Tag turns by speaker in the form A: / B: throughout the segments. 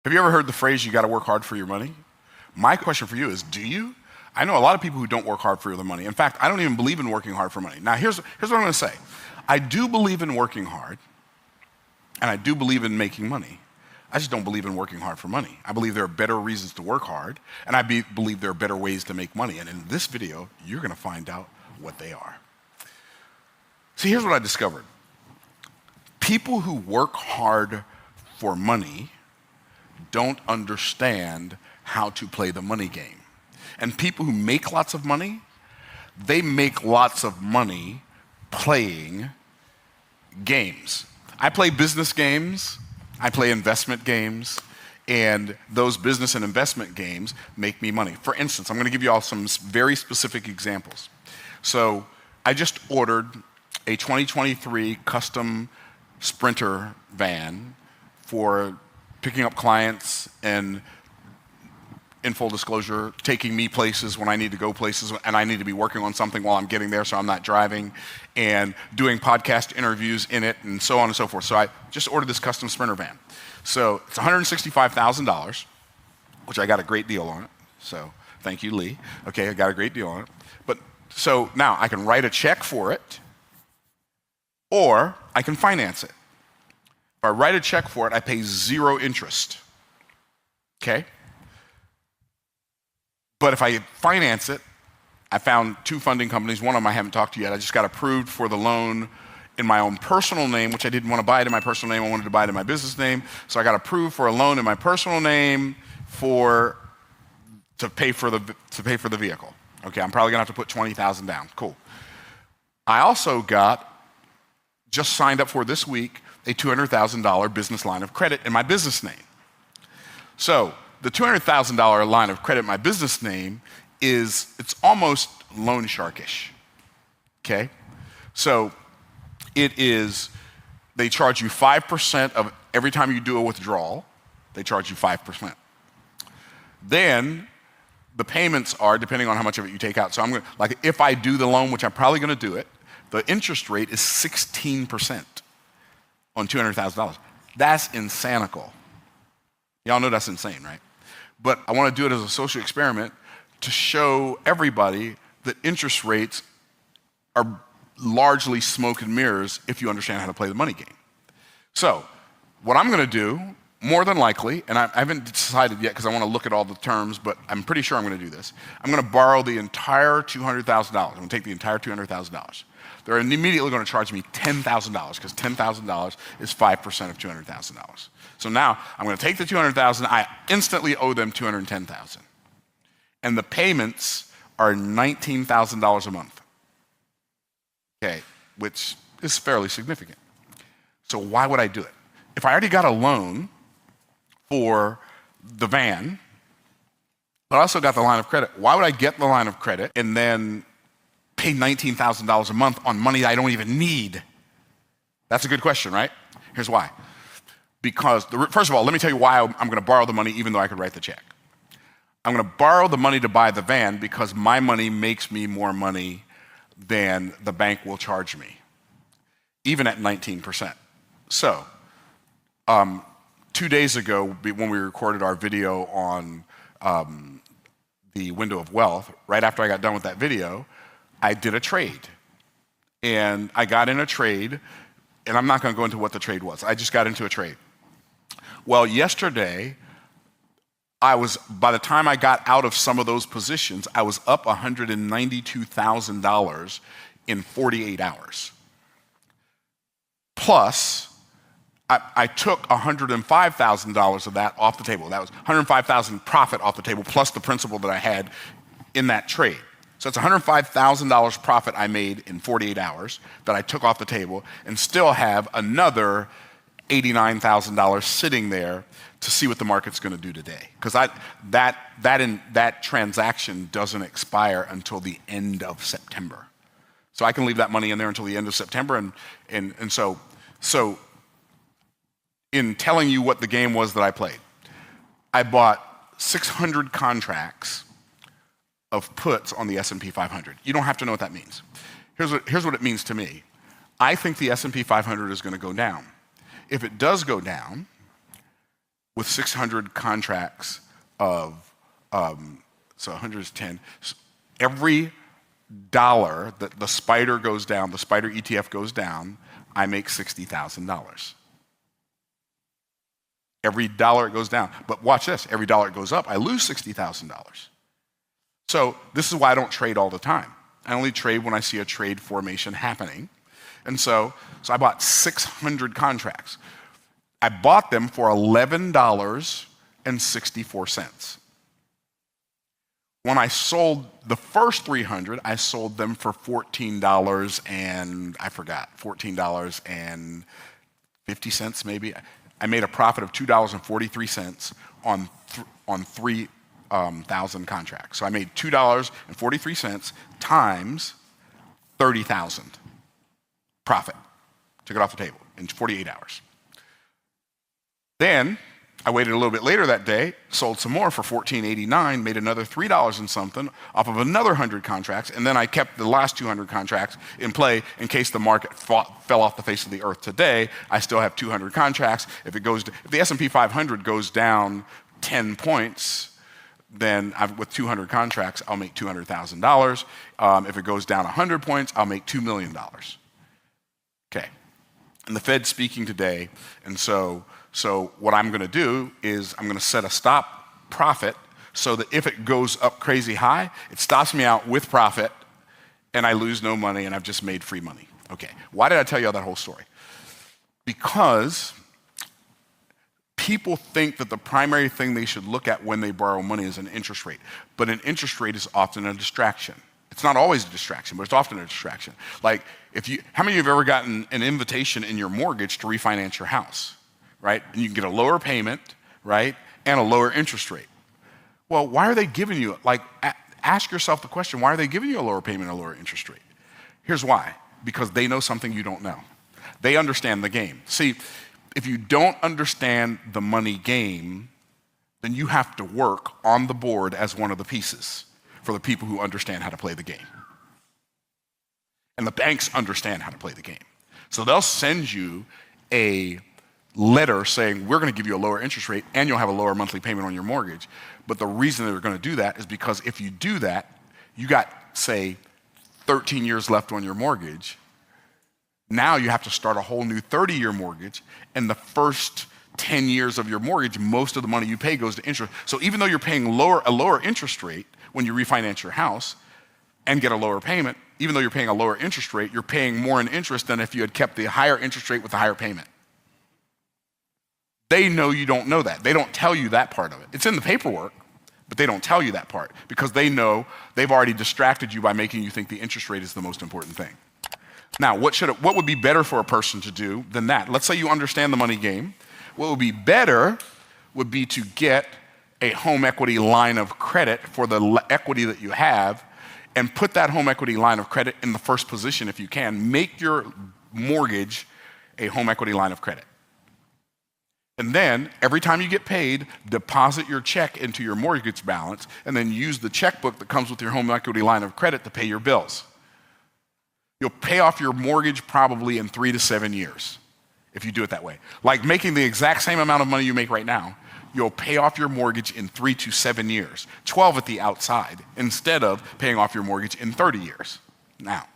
A: Have you ever heard the phrase, you got to work hard for your money? My question for you is, do you? I know a lot of people who don't work hard for their money. In fact, I don't even believe in working hard for money. Now, here's what I'm going to say. I do believe in working hard, and I do believe in making money. I just don't believe in working hard for money. I believe there are better reasons to work hard, and I believe there are better ways to make money. And in this video, you're going to find out what they are. See, here's what I discovered. People who work hard for money don't understand how to play the money game. And people who make lots of money, they make lots of money playing games. I play business games, I play investment games, and those business and investment games make me money. For instance, I'm gonna give you all some very specific examples. So I just ordered a 2023 custom Sprinter van for picking up clients and, in full disclosure, taking me places when I need to go places and I need to be working on something while I'm getting there so I'm not driving, and doing podcast interviews in it and so on and so forth. So I just ordered this custom Sprinter van. So it's $165,000, which I got a great deal on it. So thank you, Lee. Okay, I got a great deal on it. But so now I can write a check for it, or I can finance it. If I write a check for it, I pay 0 interest, okay? But if I finance it, I found 2 funding companies. One of them I haven't talked to yet. I just got approved for the loan in my own personal name, which I didn't want to buy it in my personal name. I wanted to buy it in my business name. So I got approved for a loan in my personal name to pay for the vehicle. Okay, I'm probably gonna have to put $20,000 down. Cool. I also just signed up for this week a $200,000 business line of credit in my business name. So the $200,000 line of credit in my business name it's almost loan sharkish, okay? So they charge you 5% of every time you do a withdrawal, they charge you 5%. Then the payments are depending on how much of it you take out. So like if I do the loan, which I'm probably gonna do it, the interest rate is 16% on $200,000. That's insanical. Y'all know that's insane, right? But I want to do it as a social experiment to show everybody that interest rates are largely smoke and mirrors if you understand how to play the money game. So what I'm going to do, more than likely, and I haven't decided yet because I want to look at all the terms, but I'm pretty sure I'm going to do this. I'm going to borrow the entire $200,000. I'm going to take the entire $200,000. They're immediately going to charge me $10,000 because $10,000 is 5% of $200,000. So now I'm going to take the $200,000. I instantly owe them $210,000, and the payments are $19,000 a month. Okay, which is fairly significant. So why would I do it? If I already got a loan for the van, but I also got the line of credit, why would I get the line of credit and then pay $19,000 a month on money I don't even need? That's a good question, right? Here's why. Because, first of all, let me tell you why I'm going to borrow the money even though I could write the check. I'm going to borrow the money to buy the van because my money makes me more money than the bank will charge me, even at 19%. So, 2 days ago, when we recorded our video on the window of wealth, right after I got done with that video, I did a trade. And I got in a trade, and I'm not going to go into what the trade was. I just got into a trade. Well, yesterday, by the time I got out of some of those positions, I was up $192,000 in 48 hours. Plus, I took $105,000 of that off the table. That was $105,000 profit off the table, plus the principal that I had in that trade. So it's $105,000 profit I made in 48 hours that I took off the table, and still have another $89,000 sitting there to see what the market's going to do today. Because that transaction doesn't expire until the end of September. So I can leave that money in there until the end of September, and so in telling you what the game was that I played, I bought 600 contracts of puts on the S&P 500. You don't have to know what that means. Here's what it means to me. I think the S&P 500 is going to go down. If it does go down, with 600 contracts of, so 100 is 10. So every dollar that the SPDR goes down, the SPDR ETF goes down, I make $60,000. Every dollar it goes down. But watch this, every dollar it goes up, I lose $60,000. So this is why I don't trade all the time. I only trade when I see a trade formation happening. And so I bought 600 contracts. I bought them for $11.64. When I sold the first 300, I sold them for $14 and I forgot, $14.50 maybe. I made a profit of $2.43 on 3,000 contracts. So I made $2.43 times 30,000 profit. Took it off the table in 48 hours. Then I waited a little bit later that day, sold some more for $14.89, made another $3 and something off of another 100 contracts, and then I kept the last 200 contracts in play in case the market fell off the face of the earth today. I still have 200 contracts. If the S&P 500 goes down 10 points, then with 200 contracts, I'll make $200,000. If it goes down 100 points, I'll make $2 million. Okay. And the Fed's speaking today, and so what I'm going to do is I'm going to set a stop profit so that if it goes up crazy high, it stops me out with profit and I lose no money and I've just made free money. Okay, why did I tell you all that whole story? Because people think that the primary thing they should look at when they borrow money is an interest rate, but an interest rate is often a distraction. It's not always a distraction, but it's often a distraction. Like, how many of you have ever gotten an invitation in your mortgage to refinance your house? Right? And you can get a lower payment, right? And a lower interest rate. Well, why are they giving you, ask yourself the question, why are they giving you a lower payment and a lower interest rate? Here's why. Because they know something you don't know. They understand the game. See, if you don't understand the money game, then you have to work on the board as one of the pieces for the people who understand how to play the game. And the banks understand how to play the game. So they'll send you a letter saying, we're going to give you a lower interest rate and you'll have a lower monthly payment on your mortgage. But the reason they're going to do that is because if you do that, you got, say, 13 years left on your mortgage. Now you have to start a whole new 30-year mortgage, and the first 10 years of your mortgage, most of the money you pay goes to interest. So even though you're paying a lower interest rate when you refinance your house and get a lower payment, even though you're paying a lower interest rate, you're paying more in interest than if you had kept the higher interest rate with the higher payment. They know you don't know that. They don't tell you that part of it. It's in the paperwork, but they don't tell you that part because they know they've already distracted you by making you think the interest rate is the most important thing. Now, what would be better for a person to do than that? Let's say you understand the money game. What would be better would be to get a home equity line of credit for the equity that you have and put that home equity line of credit in the first position if you can. Make your mortgage a home equity line of credit. And then every time you get paid, deposit your check into your mortgage balance and then use the checkbook that comes with your home equity line of credit to pay your bills. You'll pay off your mortgage probably in 3 to 7 years if you do it that way. Like making the exact same amount of money you make right now, you'll pay off your mortgage in 3 to 7 years, 12 at the outside, instead of paying off your mortgage in 30 years. Now,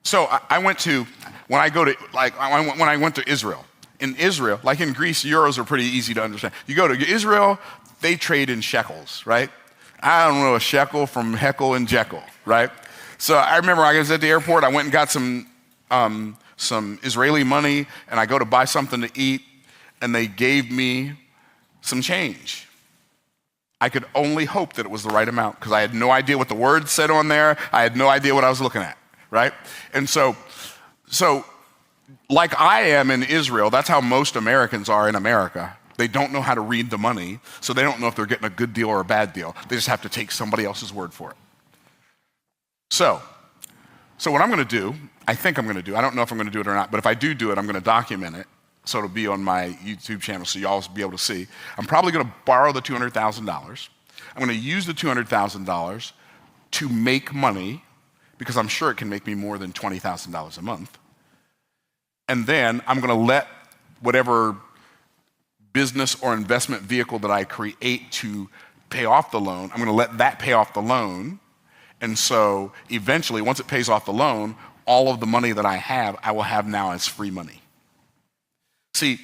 A: so I went to, when I went to Israel. In Israel, like in Greece, euros are pretty easy to understand. You go to Israel, they trade in shekels, right? I don't know a shekel from Heckle and Jekyll, right? So I remember I was at the airport, I went and got some Israeli money, and I go to buy something to eat, and they gave me some change. I could only hope that it was the right amount because I had no idea what the words said on there. I had no idea what I was looking at, right? And so like I am in Israel, that's how most Americans are in America. They don't know how to read the money, so they don't know if they're getting a good deal or a bad deal. They just have to take somebody else's word for it. So what I'm going to do, I think I'm going to do, I don't know if I'm going to do it or not, but if I do it, I'm going to document it so it'll be on my YouTube channel so y'all will be able to see. I'm probably going to borrow the $200,000. I'm going to use the $200,000 to make money because I'm sure it can make me more than $20,000 a month. And then I'm going to let whatever business or investment vehicle that I create to pay off the loan, I'm going to let that pay off the loan. And so eventually, once it pays off the loan, all of the money that I will have now as free money. See,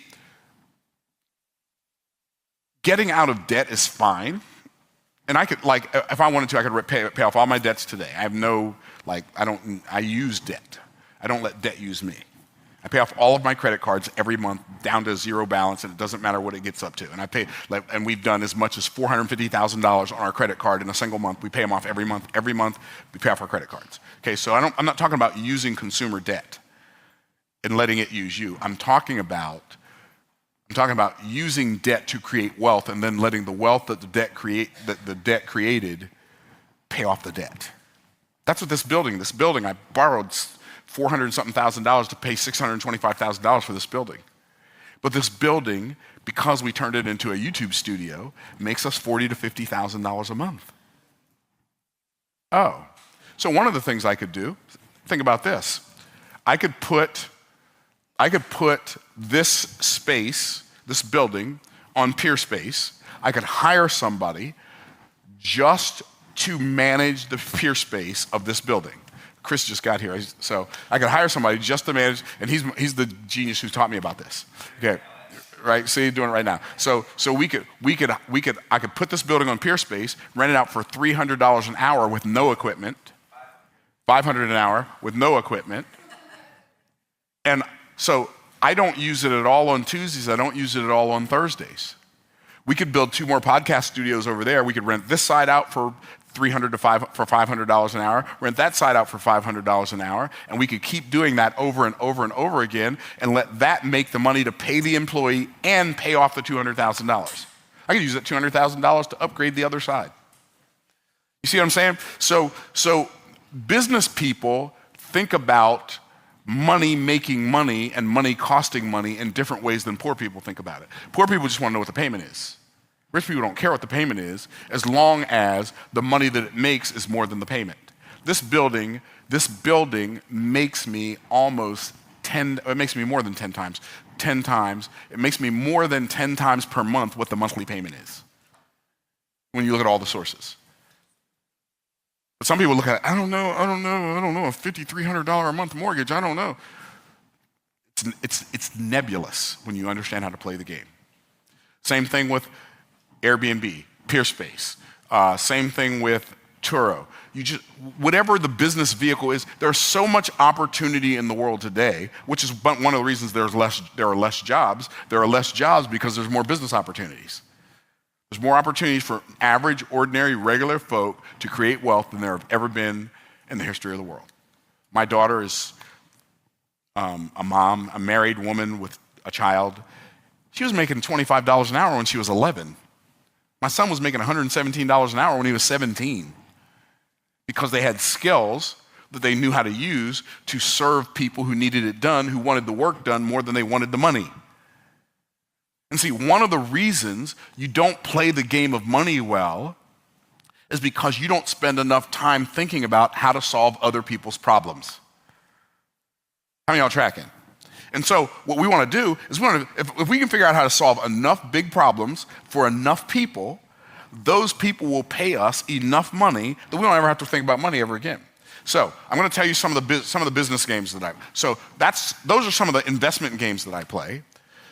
A: getting out of debt is fine. And I could, like, if I wanted to, I could pay off all my debts today. I have no, like, I use debt. I don't let debt use me. I pay off all of my credit cards every month down to zero balance, and it doesn't matter what it gets up to. And I pay, and we've done as much as $450,000 on our credit card in a single month. We pay them off every month. Every month, we pay off our credit cards. Okay, so I'm not talking about using consumer debt and letting it use you. I'm talking about using debt to create wealth and then letting the wealth that the debt created pay off the debt. That's what this building, I borrowed $400,000 to pay $625,000 for this building. But this building, because we turned it into a YouTube studio, makes us $40,000 to $50,000 a month. Oh, so one of the things I could do, think about this. I could put this space, this building, on Peerspace. I could hire somebody just to manage the Peerspace of this building. Chris just got here, so I could hire somebody just to manage, and he's the genius who taught me about this. Okay, right? See, doing it right now. So I could put this building on Peerspace, rent it out for $300 an hour with no equipment, $500 an hour with no equipment, and so I don't use it at all on Tuesdays. I don't use it at all on Thursdays. We could build 2 more podcast studios over there. We could rent this side out for $300 to $500 an hour, rent that side out for $500 an hour, and we could keep doing that over and over and over again and let that make the money to pay the employee and pay off the $200,000. I could use that $200,000 to upgrade the other side. You see what I'm saying? So business people think about money making money and money costing money in different ways than poor people think about it. Poor people just want to know what the payment is. Rich people don't care what the payment is as long as the money that it makes is more than the payment. This building makes me it makes me more than 10 times. 10 times. It makes me more than 10 times per month what the monthly payment is when you look at all the sources. But some people look at it, I don't know, a $5,300 a month mortgage, I don't know. It's nebulous when you understand how to play the game. Same thing with Airbnb, Peerspace. Same thing with Turo. Whatever the business vehicle is, there's so much opportunity in the world today, which is one of the reasons there are less jobs. There are less jobs because there's more business opportunities. There's more opportunities for average, ordinary, regular folk to create wealth than there have ever been in the history of the world. My daughter is a mom, a married woman with a child. She was making $25 an hour when she was 11. My son was making $117 an hour when he was 17 because they had skills that they knew how to use to serve people who needed it done, who wanted the work done more than they wanted the money. And see, one of the reasons you don't play the game of money well is because you don't spend enough time thinking about how to solve other people's problems. How many of y'all tracking? And so what we want to do is if we can figure out how to solve enough big problems for enough people, those people will pay us enough money that we don't ever have to think about money ever again. So I'm going to tell you some of the business games that those are some of the investment games that I play.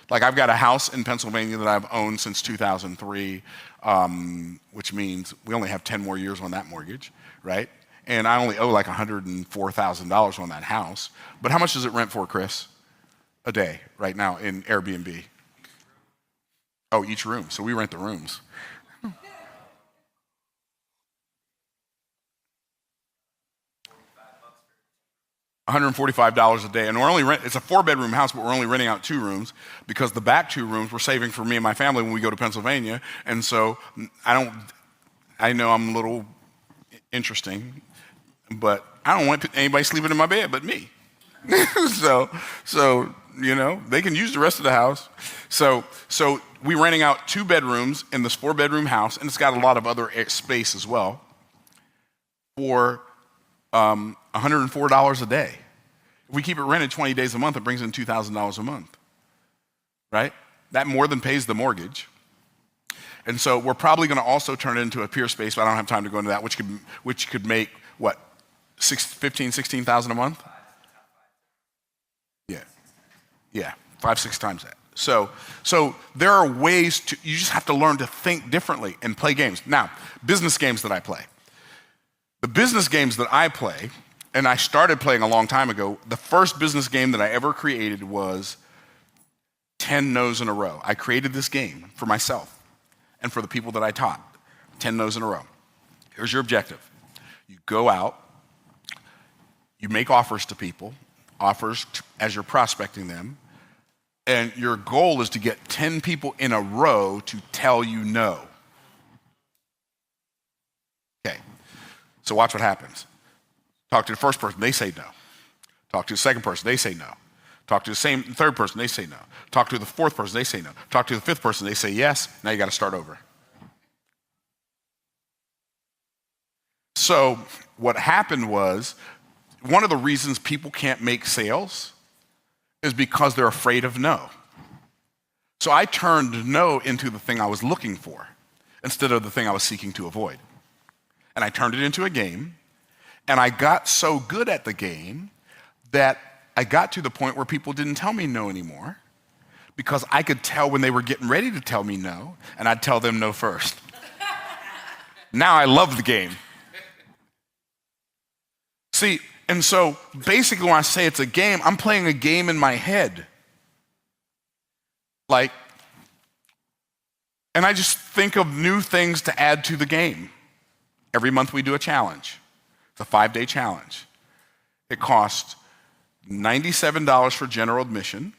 A: Like I've got a house in Pennsylvania that I've owned since 2003, which means we only have 10 more years on that mortgage, right? And I only owe like $104,000 on that house. But how much does it rent for, Chris? A day right now in Airbnb. Oh, each room. So we rent the rooms. $145 a day, and it's a 4-bedroom house, but we're only renting out 2 rooms because the back 2 rooms we're saving for me and my family when we go to Pennsylvania. And so I know I'm a little interesting, but I don't want anybody sleeping in my bed but me. so they can use the rest of the house. So we're renting out 2 bedrooms in this 4-bedroom house, and it's got a lot of other space as well, for $104 a day. If we keep it rented 20 days a month, it brings in $2,000 a month. right? That more than pays the mortgage. And so we're probably going to also turn it into a peer space, but I don't have time to go into that, which could make, what, 15, 16,000 a month? Yeah, 5, 6 times that. So there are ways you just have to learn to think differently and play games. Now, business games that I play. The business games that I play, and I started playing a long time ago, the first business game that I ever created was 10 no's in a row. I created this game for myself and for the people that I taught, 10 no's in a row. Here's your objective. You go out, you make offers to people, as you're prospecting them, and your goal is to get 10 people in a row to tell you no. Okay, so watch what happens. Talk to the first person, they say no. Talk to the second person, they say no. Talk to the third person, they say no. Talk to the fourth person, they say no. Talk to the fifth person, they say yes. Now you got to start over. So what happened was, one of the reasons people can't make sales is because they're afraid of no. So I turned no into the thing I was looking for instead of the thing I was seeking to avoid. And I turned it into a game, and I got so good at the game that I got to the point where people didn't tell me no anymore because I could tell when they were getting ready to tell me no, and I'd tell them no first. Now I love the game. See, and so basically when I say it's a game, I'm playing a game in my head. And I just think of new things to add to the game. Every month we do a challenge. It's a 5-day challenge. It costs $97 for general admission.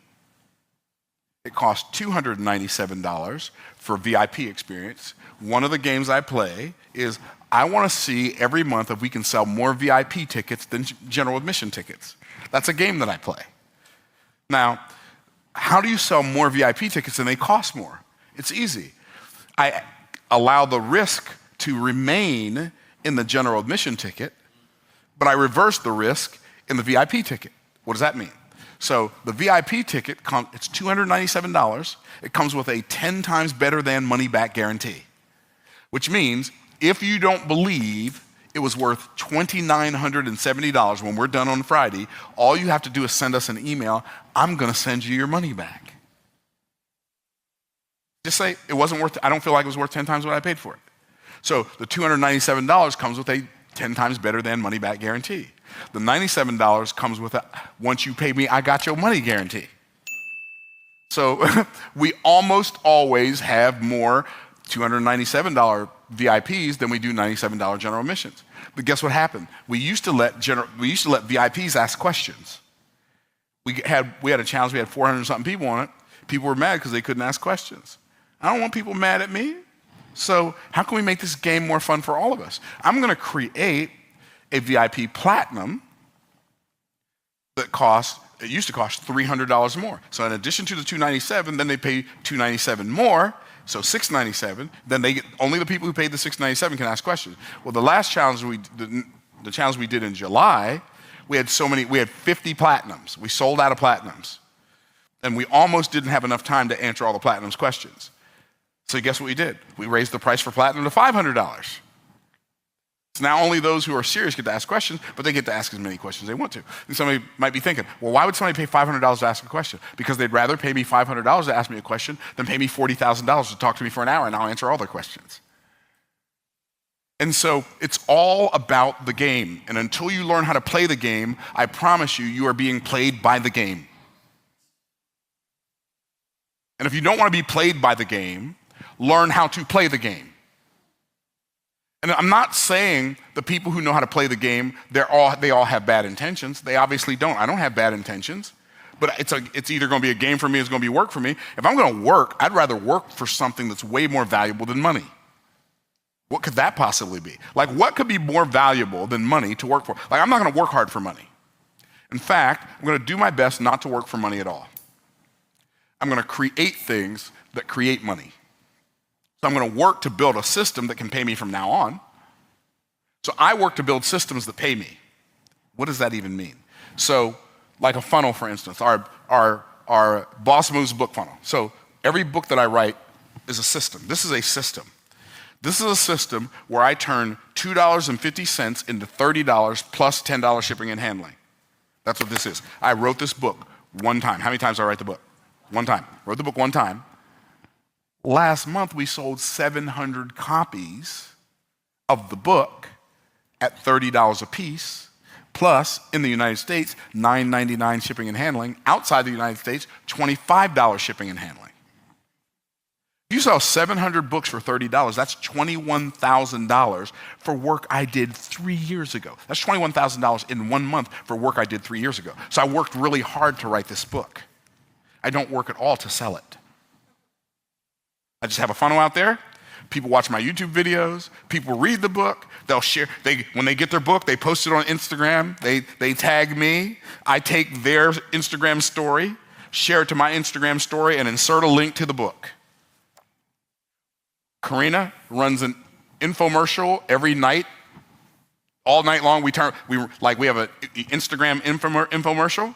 A: It costs $297 for VIP experience. One of the games I play is I want to see every month if we can sell more VIP tickets than general admission tickets. That's a game that I play. Now, how do you sell more VIP tickets and they cost more? It's easy. I allow the risk to remain in the general admission ticket, but I reverse the risk in the VIP ticket. What does that mean? So the VIP ticket, it's $297. It comes with a 10 times better than money back guarantee, which means if you don't believe it was worth $2,970 when we're done on Friday, all you have to do is send us an email. I'm going to send you your money back. Just say it wasn't worth, I don't feel like it was worth 10 times what I paid for it. So the $297 comes with a 10 times better than money back guarantee. The $97 comes with a, once you pay me, I got your money guarantee. So we almost always have more $297 VIPs than we do $97 general admissions. But guess what happened? We used to let VIPs ask questions. We had a challenge, we had 400 something people on it. People were mad because they couldn't ask questions. I don't want people mad at me. So how can we make this game more fun for all of us? I'm going to create a VIP Platinum that it used to cost $300 more. So in addition to the $297, then they pay $297 more, so $697. Then only the people who paid the $697 can ask questions. Well, the last challenge the challenge we did in July, we had 50 Platinums. We sold out of Platinums. And we almost didn't have enough time to answer all the Platinum's questions. So guess what we did? We raised the price for Platinum to $500. So now only those who are serious get to ask questions, but they get to ask as many questions as they want to. And somebody might be thinking, well, why would somebody pay $500 to ask a question? Because they'd rather pay me $500 to ask me a question than pay me $40,000 to talk to me for an hour and I'll answer all their questions. And so it's all about the game. And until you learn how to play the game, I promise you, you are being played by the game. And if you don't want to be played by the game, learn how to play the game. And I'm not saying the people who know how to play the game, they all have bad intentions. They obviously don't. I don't have bad intentions. But it's either going to be a game for me or it's going to be work for me. If I'm going to work, I'd rather work for something that's way more valuable than money. What could that possibly be? Like, what could be more valuable than money to work for? Like, I'm not going to work hard for money. In fact, I'm going to do my best not to work for money at all. I'm going to create things that create money. So I'm going to work to build a system that can pay me from now on. So I work to build systems that pay me. What does that even mean? So like a funnel, for instance, our Boss Moves book funnel. So every book that I write is a system. This is a system. This is a system where I turn $2.50 into $30 plus $10 shipping and handling. That's what this is. I wrote this book one time. How many times did I write the book? One time. Wrote the book one time. Last month, we sold 700 copies of the book at $30 a piece, plus in the United States, $9.99 shipping and handling. Outside the United States, $25 shipping and handling. If you sell 700 books for $30, that's $21,000 for work I did 3 years ago. That's $21,000 in 1 month for work I did 3 years ago. So I worked really hard to write this book. I don't work at all to sell it. I just have a funnel out there. People watch my YouTube videos. People read the book. They'll share. When they get their book, they post it on Instagram. They tag me. I take their Instagram story, share it to my Instagram story, and insert a link to the book. Karina runs an infomercial every night, all night long. We have an Instagram infomercial.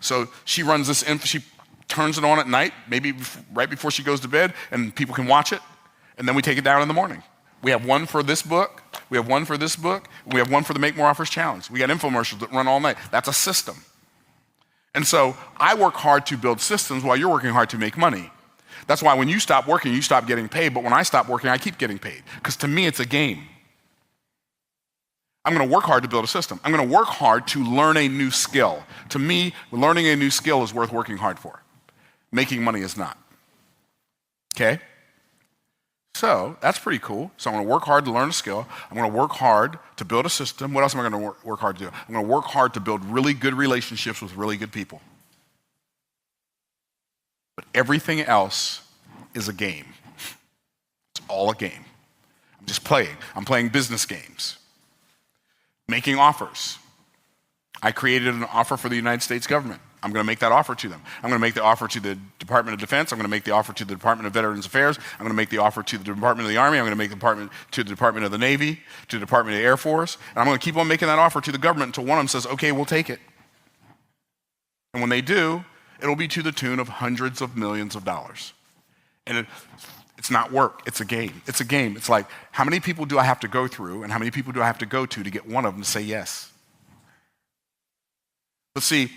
A: So she runs this. She turns it on at night, maybe right before she goes to bed, and people can watch it. And then we take it down in the morning. We have one for this book. We have one for this book. We have one for the Make More Offers Challenge. We got infomercials that run all night. That's a system. And so I work hard to build systems while you're working hard to make money. That's why when you stop working, you stop getting paid. But when I stop working, I keep getting paid. Because to me, it's a game. I'm going to work hard to build a system. I'm going to work hard to learn a new skill. To me, learning a new skill is worth working hard for. Making money is not. Okay? So that's pretty cool. So I'm going to work hard to learn a skill. I'm going to work hard to build a system. What else am I going to work hard to do? I'm going to work hard to build really good relationships with really good people. But everything else is a game. It's all a game. I'm just playing. I'm playing business games. Making offers. I created an offer for the United States government. I'm going to make that offer to them. I'm going to make the offer to the Department of Defense. I'm going to make the offer to the Department of Veterans Affairs. I'm going to make the offer to the Department of the Army. I'm going to make the offer to the Department of the Navy, to the Department of the Air Force. And I'm going to keep on making that offer to the government until one of them says, okay, we'll take it. And when they do, it'll be to the tune of hundreds of millions of dollars. And it's not work, it's a game. It's a game. It's like, how many people do I have to go through and how many people do I have to go to get one of them to say yes? Let's see,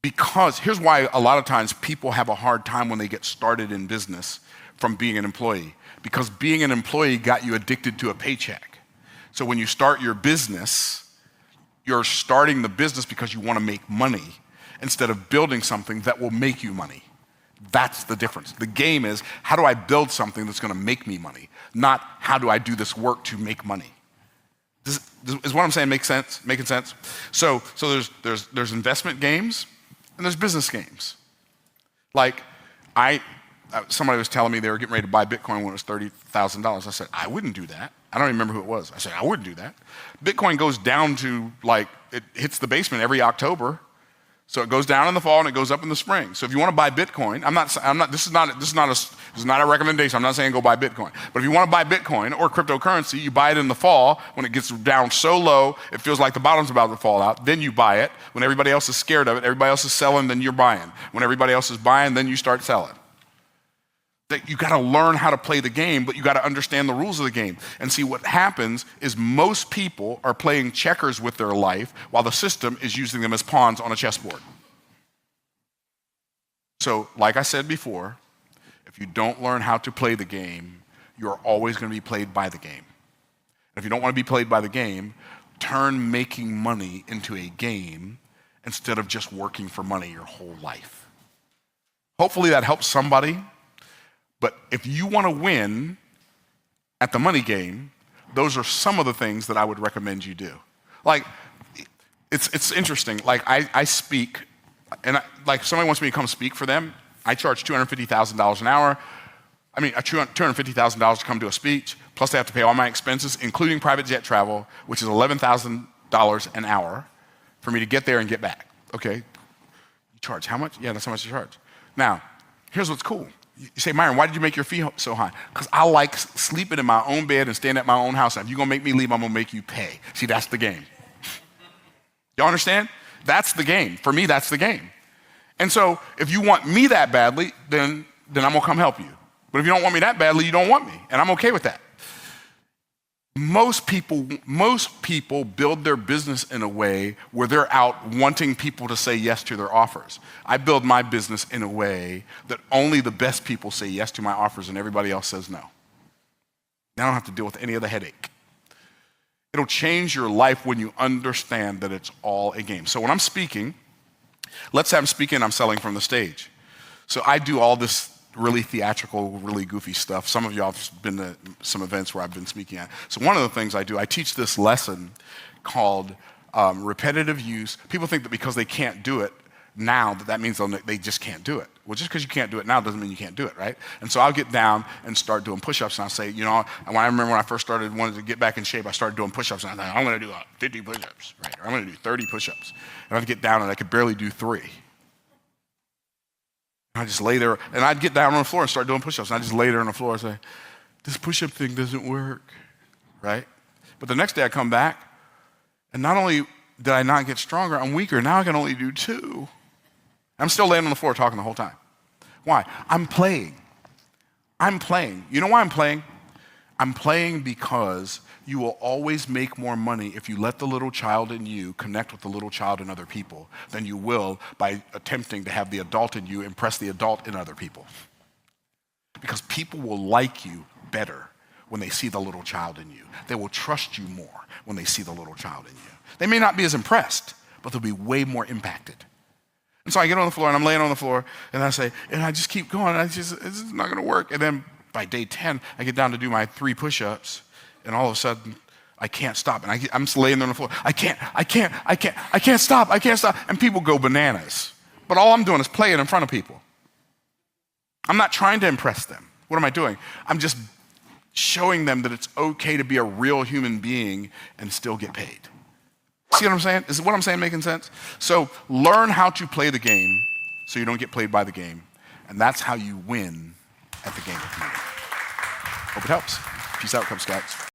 A: because here's why a lot of times people have a hard time when they get started in business from being an employee. Because being an employee got you addicted to a paycheck. So when you start your business, you're starting the business because you want to make money instead of building something that will make you money. That's the difference. The game is, how do I build something that's going to make me money? Not how do I do this work to make money. Is what I'm saying make sense? Making sense? So there's investment games and there's business games. Like somebody was telling me they were getting ready to buy Bitcoin when it was $30,000. I said, I wouldn't do that. I don't even remember who it was. I said, I wouldn't do that. Bitcoin goes down to it hits the basement every October. So it goes down in the fall and it goes up in the spring. So if you want to buy Bitcoin, this is not a recommendation. I'm not saying go buy Bitcoin. But if you want to buy Bitcoin or cryptocurrency, you buy it in the fall when it gets down so low, it feels like the bottom's about to fall out. Then you buy it. When everybody else is scared of it, everybody else is selling, then you're buying. When everybody else is buying, then you start selling. That you got to learn how to play the game, but you got to understand the rules of the game. And see, what happens is most people are playing checkers with their life while the system is using them as pawns on a chessboard. So, like I said before, if you don't learn how to play the game, you're always going to be played by the game. And if you don't want to be played by the game, turn making money into a game instead of just working for money your whole life. Hopefully that helps somebody. But if you want to win at the money game, those are some of the things that I would recommend you do. Like, it's interesting. Like, I speak, and like somebody wants me to come speak for them. I charge $250,000 an hour. I mean, $250,000 to come do a speech, plus they have to pay all my expenses, including private jet travel, which is $11,000 an hour for me to get there and get back. Okay, you charge how much? Yeah, that's how much you charge. Now, here's what's cool. You say, Myron, why did you make your fee so high? Because I like sleeping in my own bed and staying at my own house. And if you're going to make me leave, I'm going to make you pay. See, that's the game. Y'all understand? That's the game. For me, that's the game. And so if you want me that badly, then I'm gonna come help you. But if you don't want me that badly, you don't want me, and I'm okay with that. Most people build their business in a way where they're out wanting people to say yes to their offers. I build my business in a way that only the best people say yes to my offers and everybody else says no. I don't have to deal with any of the headache. It'll change your life when you understand that it's all a game. So when I'm speaking, let's say I'm speaking, I'm selling from the stage. So I do all this really theatrical, really goofy stuff. Some of y'all have been to some events where I've been speaking at. So one of the things I do, I teach this lesson called repetitive use. People think that because they can't do it now, that means they just can't do it. Well, just because you can't do it now doesn't mean you can't do it, right? And so I'll get down and start doing push-ups, and I'll say, you know, and I remember when I first wanted to get back in shape, I started doing push-ups, and I thought, I'm gonna do 50 push-ups, right? Or I'm gonna do 30 push-ups. And I'd get down and I could barely do 3. I just lay there, and I'd get down on the floor and start doing push-ups, and I'd just lay there on the floor and say, this push-up thing doesn't work, right? But the next day I come back, and not only did I not get stronger, I'm weaker. Now I can only do 2. I'm still laying on the floor talking the whole time. Why? I'm playing. You know why I'm playing? I'm playing because you will always make more money if you let the little child in you connect with the little child in other people than you will by attempting to have the adult in you impress the adult in other people. Because people will like you better when they see the little child in you. They will trust you more when they see the little child in you. They may not be as impressed, but they'll be way more impacted. And so I get on the floor, and I'm laying on the floor, and I say, and I just keep going, and it's not gonna work. And then by day 10, I get down to do my 3 push-ups, and all of a sudden, I can't stop. And I'm just laying there on the floor. I can't stop. And people go bananas. But all I'm doing is playing in front of people. I'm not trying to impress them. What am I doing? I'm just showing them that it's okay to be a real human being and still get paid. See what I'm saying? Is what I'm saying making sense? So learn how to play the game so you don't get played by the game. And that's how you win at the game of money. Hope it helps. Peace out, Cub Scouts.